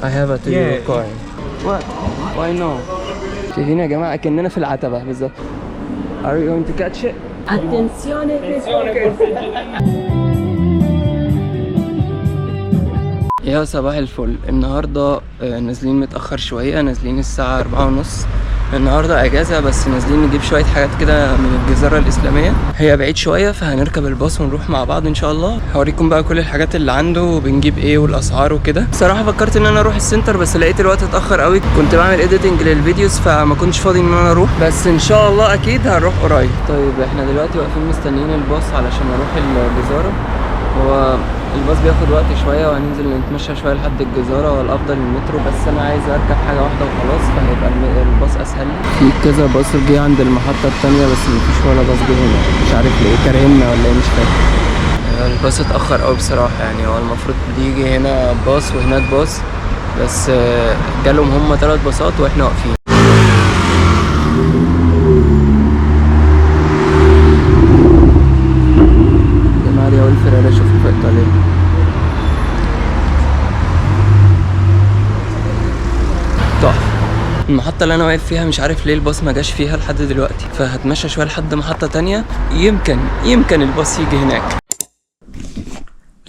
I have a 2 euro coin. What? Why no? شايفين يا جماعة كأننا في العتبة بالظبط. Are you going to catch it? Attenzione يا صباح الفل. النهاردة نازلين متأخر شوية، نازلين الساعة 4:30. النهاردة اجازة بس نازلين نجيب شوية حاجات كده من الجزيرة الإسلامية، هي بعيد شوية فهنركب الباص ونروح مع بعض ان شاء الله. هوريكم بقى كل الحاجات اللي عنده وبنجيب ايه والاسعار وكده. صراحة فكرت ان انا اروح السنتر بس لقيت الوقت اتأخر قوي، كنت بعمل اديتنج للفيديوز فما كنتش فاضي ان انا اروح، بس ان شاء الله اكيد هنروح قريب. طيب احنا دلوقتي واقفين مستنيين الباص علشان نروح الجزيرة. هو الباص بياخد وقت شويه وهننزل نتمشى شويه لحد الجزيره، والافضل المترو، بس انا عايز اركب حاجه واحده وخلاص فهيبقى الباص اسهل. في كذا باص جه عند المحطه التانية بس مفيش ولا باص جه هنا، مش عارف ليه، كارهنا ولا ايه مش فاهم. الباص اتاخر قوي بصراحه، يعني هو المفروض يجي هنا باص وهناك باص، بس جالهم هم 3 باصات واحنا واقفين. ماريا والفرارة شوفوا في ايطاليا. تحفة. المحطة اللي انا واقف فيها مش عارف ليه الباص ما جاش فيها لحد دلوقتي، فهتمشى شوية لحد محطة تانية يمكن الباص يجي هناك.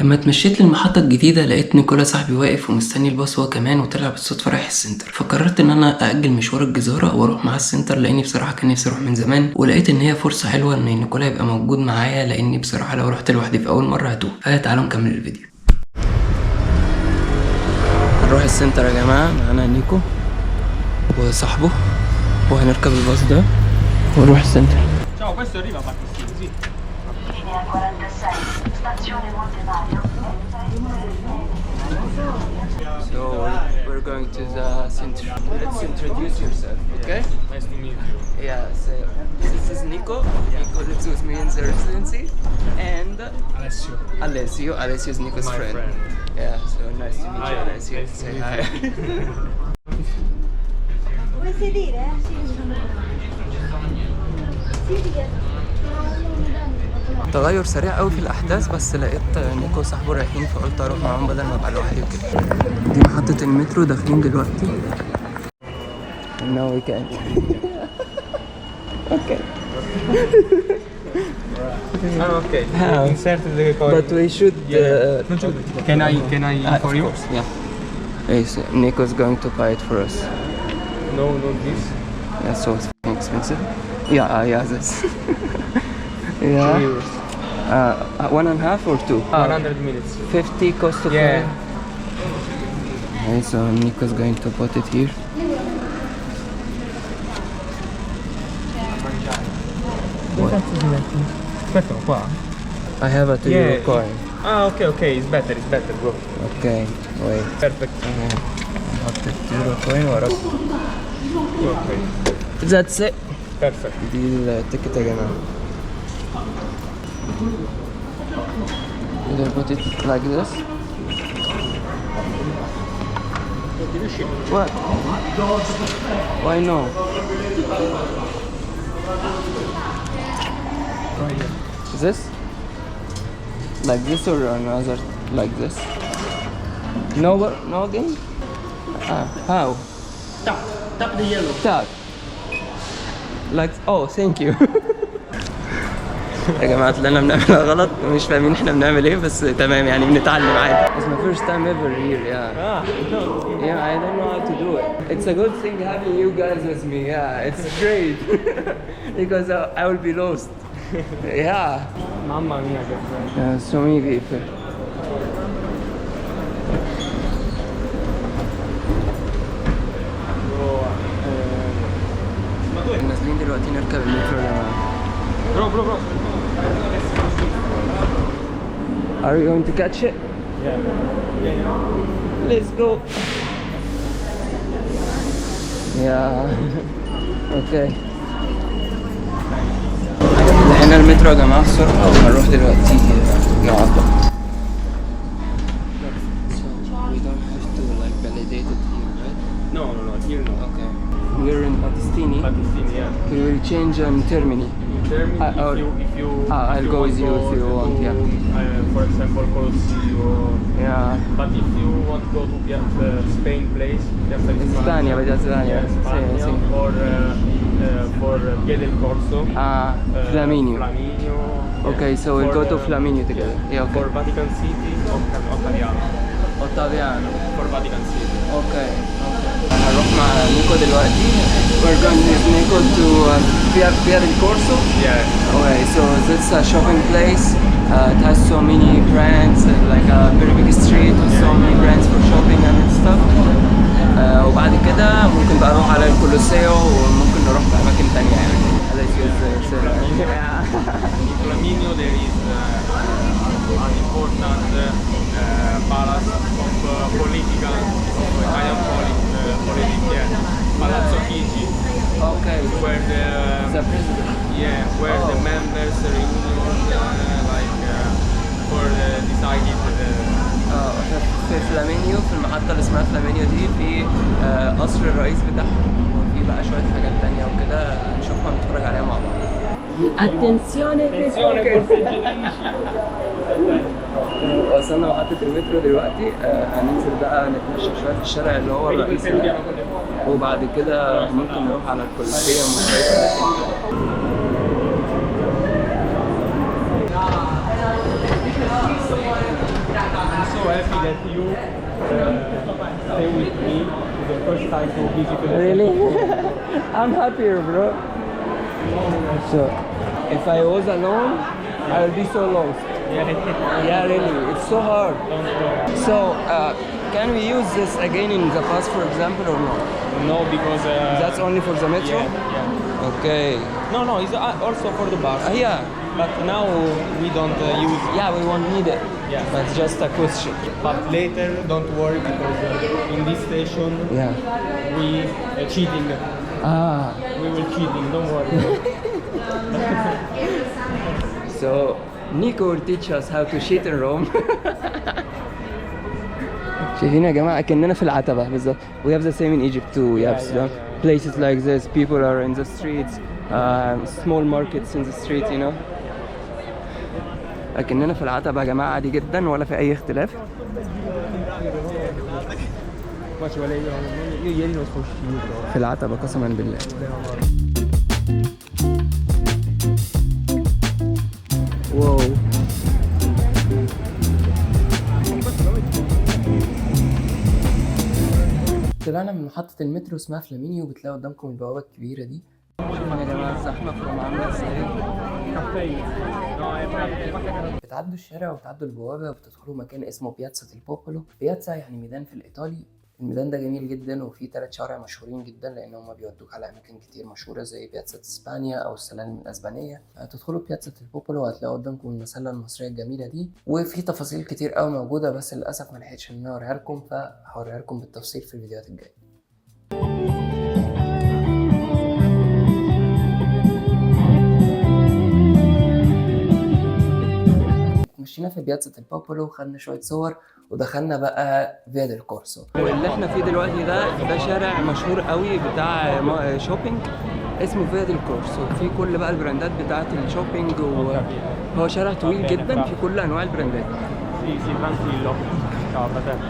لما اتمشيت للمحطة الجديدة لقيت نيكولا صاحبي واقف ومستني الباص هو كمان، وطلع بالصدفة رايح السنتر، فقررت ان انا اجل مشوار الجزيرة واروح معاه السنتر، لاني بصراحة كان نفسي اروح من زمان، ولقيت ان هي فرصة حلوة ان نيكولا يبقى موجود معايا، لاني بصراحة لو رحت لوحدي في اول مرة هتوه. فتعالوا نكمل الفيديو. هنروح السنتر يا جماعة، معانا نيكو وصاحبه، وهنركب الباص ده ونروح السنتر. Ciao, questo arriva battissimo, sì. Linea 46, stazione Monte Mario. So we're going to the center. Let's introduce yourself, okay? Nice to meet you. Yeah, so this is Nico. Nico lives with me in the residency, and Alessio. Alessio is Nico's My friend. Yeah, so nice to meet Hi, you, Alessio. nice to Say meet hi. Vuoi sedere? تغير سريع قوي في الاحداث، بس لقيت نيكو وصاحبه رايحين فقلت اروح معاهم بدل ما ابقى لوحدي وكده. دي محطة المترو، داخلين دلوقتي. Now we can. Okay. Okay. How? Insert the coin. But we should. Can I for of you? course, yeah. Yes, Nico's going to buy it for us. No, not this. Yeah, so it's expensive. Yeah, this. 2 Yeah. euros. 1.5 or 2? 100 minutes. 50 cost of Yeah. Okay, so Nico's going to put it here. Aspetta qua. I have a 2 euro coin. Ah, okay, it's better, bro. Okay, wait. Perfect. نحط ال 2 euro coin وراك. Okay. That's it. Perfect. دي التيكت يا جماعة. Either put it like this. What? Why no? This? Like this or another like this? No again? How? Tap the yellow. Tap. Like, oh, thank you. يا جماعة طلعنا بنعملها غلط ومش فاهمين احنا بنعمل ايه، بس تمام يعني بنتعلم عادي. It's my first time ever here, yeah. Yeah, I don't know how to do it. It's a good thing having you guys with me, yeah. It's great. Because I will be lost. Yeah. Mamma mia che bello. Yeah, so many people. نازلين دلوقتي نركب المترو يا جماعة. Bro. Are you going to catch it? Yeah. Let's go. Yeah. Okay. لقينا المترو يا جماعة الصراحة وهنروح دلوقتي نقعد بقى. So we don't have to like validate it here, right? No, here no. Okay. we're in Battistini. Battistini, yeah. We will change on Termini. Termini, or- I'll go with you if you want, to, yeah. For example, Colosseo. Yeah. But if you want to go to Spain place, Piazza di Spagna, Piazza Spagna. yeah, Spagna, Sì, sì. or for Via del Corso. Flaminio. Flaminio. Okay, so we'll go to Flaminio together. Yeah, okay. For Vatican City, Ottaviano. Ottaviano. For Vatican City. Okay. هنروح مع نيكو دلوقتي. We're going with Nico to Via del Corso. Yeah. Okay, so that's a shopping place. It has so many brands, like a very big street with so many brands for shopping and stuff. وبعد كده ممكن بقى نروح على الكولوسيو وممكن نروح في أماكن تانية يعني. هذا In Flaminio there is an important palace of political, of Italian politics, yeah. Palazzo Chigi, Okay. where The president. where the members reunion for decided في فلامينيو، في المحطة اللي اسمها فلامينيو دي، في قصر الرئيس بتاعهم، وفي بقى شوية حاجات تانية وكده نشوفها ونتفرج عليها مع بعض. Attenzione وصلنا محطة المترو دلوقتي. هننزل بقى نتمشى شوية في الشارع اللي هو الرئيسي ده، وبعد كده ممكن نروح على الكولوسيوم وشوية أماكن. I'm so happy that you stay with me the first time to visit the Really? I'm happier, bro. So, if I was alone, I would be so lost. Yeah, really, it's so hard. So, can we use this again in the past, for example, or no? No, because That's only for the metro? yeah. Okay. No, it's also for the bus. Yeah. But now we don't use it. Yeah, we won't need it. Yeah. That's just a question. But later, don't worry because in this station Yeah. we cheating. Ah. We will cheating. Don't worry. So, Nico will teach us how to cheat in Rome. شايفين يا جماعة كأننا في العتبة بالظبط. We have the same in Egypt too. Places like this, people are in the streets, small markets in the street, you know. لكننا في العتبة يا جماعة عادي جدا ولا في أي اختلاف. في العتبة قسما بالله. واو. طلعنا من محطة المترو اسمها فلامينيو، بتلاقوا قدامكم البوابة الكبيرة دي. شوفوا يا جماعة الزحمة في روما عاملة ازاي. بتعدوا الشارع وبتعدوا البوابة وبتدخلوا مكان اسمه بياتزا البوبولو. بياتزا يعني ميدان في الإيطالي. الميدان ده جميل جدا وفيه 3 شوارع مشهورين جدا لأن هما بيودوك على أماكن كتير مشهورة زي بياتزا إسبانيا أو السلالم الأسبانية. هتدخلوا بياتزا البوبولو وهتلاقوا قدامكم المسلة المصرية الجميلة دي، وفي تفاصيل كتير قوي موجودة بس للأسف ملحقتش إن أنا أوريها لكم، فهوريها لكم بالتفصيل في الفيديوهات الجاية. مشينا في بياتزا البوبولو وخدنا شويه صور ودخلنا بقى فيا ديل كورسو. واللي احنا فيه دلوقتي ده شارع مشهور قوي بتاع شوبينج اسمه فيا ديل كورسو، فيه كل بقى البراندات بتاعه الشوبينج، وهو شارع طويل جدا في كل انواع البراندات. Sì, tranquillo. Ciao, fratello.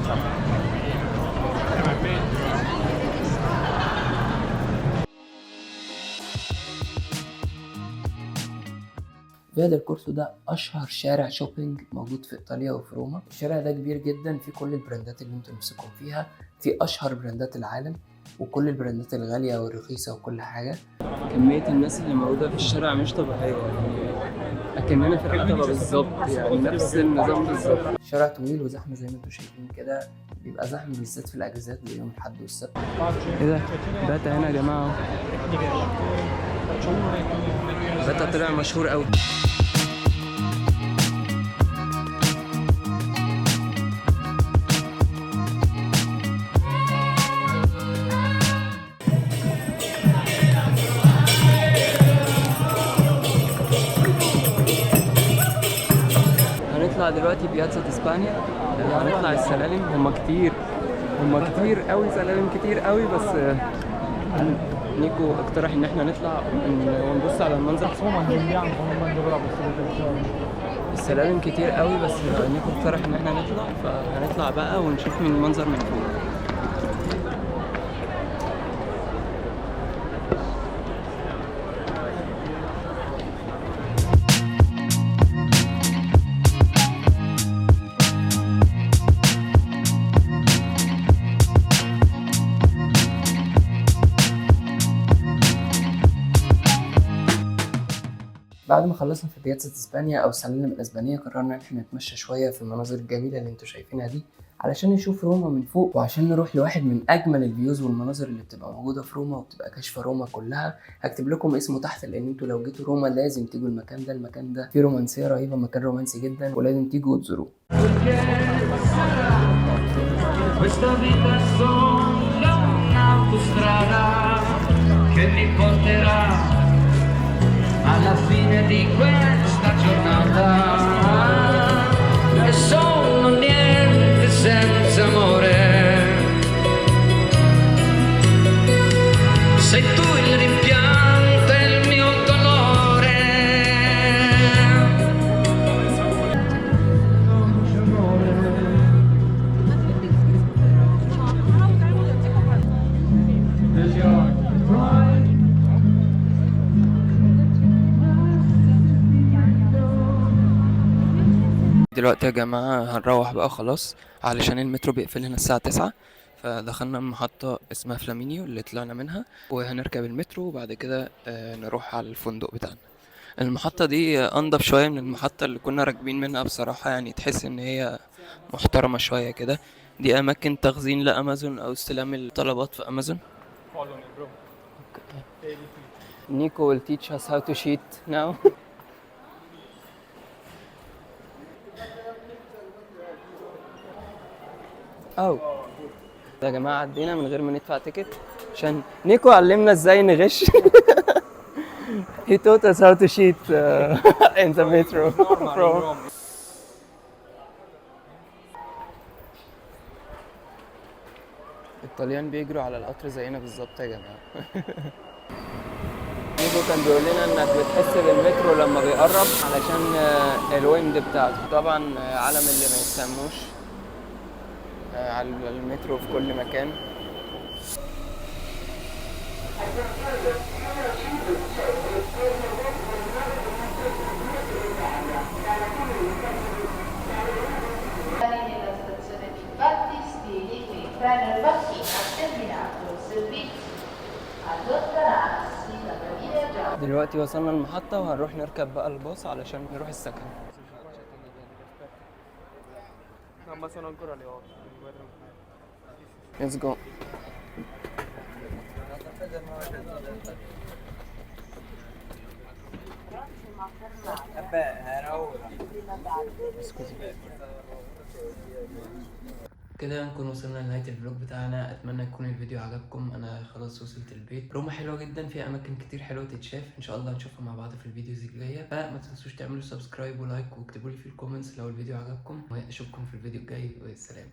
Ciao. فيا ديل كورسو ده اشهر شارع شوبينج موجود في ايطاليا وفي روما. الشارع ده كبير جدا، فيه كل البراندات اللي انتوا نفسكم فيها، فيه اشهر براندات العالم وكل البراندات الغاليه والرخيصه وكل حاجه. كميه الناس اللي موجوده في الشارع مش طبيعيه، يعني اكننا في العتبه بالظبط، يعني نفس النظام بالظبط. الشارع طويل وزحمه زي ما انتوا شايفين كده، بيبقى زحمه بالذات في الاجازات زي يوم الاحد والسبت. ايه ده؟ باتا هنا يا جماعه. باتا طلع مشهور قوي. هنطلع دلوقتي بياتزا اسبانيا، هنطلع السلالم. هما كتير قوي، سلالم كتير قوي، بس نيكو اقترح ان احنا نطلع ونبص على المنظر. Insomma in bianco non mangio però queste protezioni. السلالم كتير قوي، بس نيكو اقترح ان احنا نطلع، فهنطلع بقى ونشوف من المنظر من فوق. بعد ما خلصنا في بياتزا اسبانيا او السلالم الاسبانيه، قررنا ان احنا نتمشى شويه في المناظر الجميله اللي انتوا شايفينها دي علشان نشوف روما من فوق، وعشان نروح لواحد من اجمل الفيوز والمناظر اللي بتبقى موجوده في روما وبتبقى كاشفه روما كلها. هكتب لكم اسمه تحت، لان انتوا لو جيتوا روما لازم تيجوا المكان ده. المكان ده فيه رومانسيه رهيبه، مكان رومانسي جدا ولازم تيجوا وتزوروه. Questa vita è solo un'autostrada che mi porterà alla fine di questa giornata e sono niente senza amore. Sei tu il rimpianto e il mio dolore. دلوقتي يا جماعة هنروح بقى خلاص، علشان المترو بيقفل هنا الساعة 9. فدخلنا محطة اسمها فلامينيو اللي طلعنا منها، وهنركب المترو وبعد كده نروح على الفندق بتاعنا. المحطة دي أنضف شوية من المحطة اللي كنا راكبين منها بصراحة، يعني تحس إن هي محترمة شوية كده. دي أماكن تخزين لأمازون أو استلام الطلبات في أمازون. Follow me, bro. Nico will teach us how to cheat now. أو يا جماعة عدينا من غير ما ندفع تيكت عشان نيكو علمنا ازاي نغش. He taught us how to cheat in the metro. Bro. الطليان بيجروا على القطر زينا بالظبط يا جماعة. نيكو كان بيقول لنا انك بتحس بالمترو لما بيقرب علشان الويند بتاعته. طبعا علم اللي ما يسموش على المترو في كل مكان. Nella stazione di Battistini, qui il treno Battina ha terminato il servizio. Allontanarsi dalla linea gialla. دلوقتي وصلنا المحطة وهنروح نركب بقى الباص علشان نروح السكن. No, ma sono ancora le 8, quindi vai tranquillo. Let's go. كده نكون وصلنا لنهاية الفلوج بتاعنا. اتمنى يكون الفيديو عجبكم. انا خلاص وصلت البيت. روما حلوة جدا، فيها اماكن كتير حلوة تتشاف، ان شاء الله نشوفها مع بعض في الفيديوز الجاية. فما تنسوش تعملوا سبسكرايب ولايك واكتبوا لي في الكومنتس لو الفيديو عجبكم، واشوفكم في الفيديو الجاي، والسلام.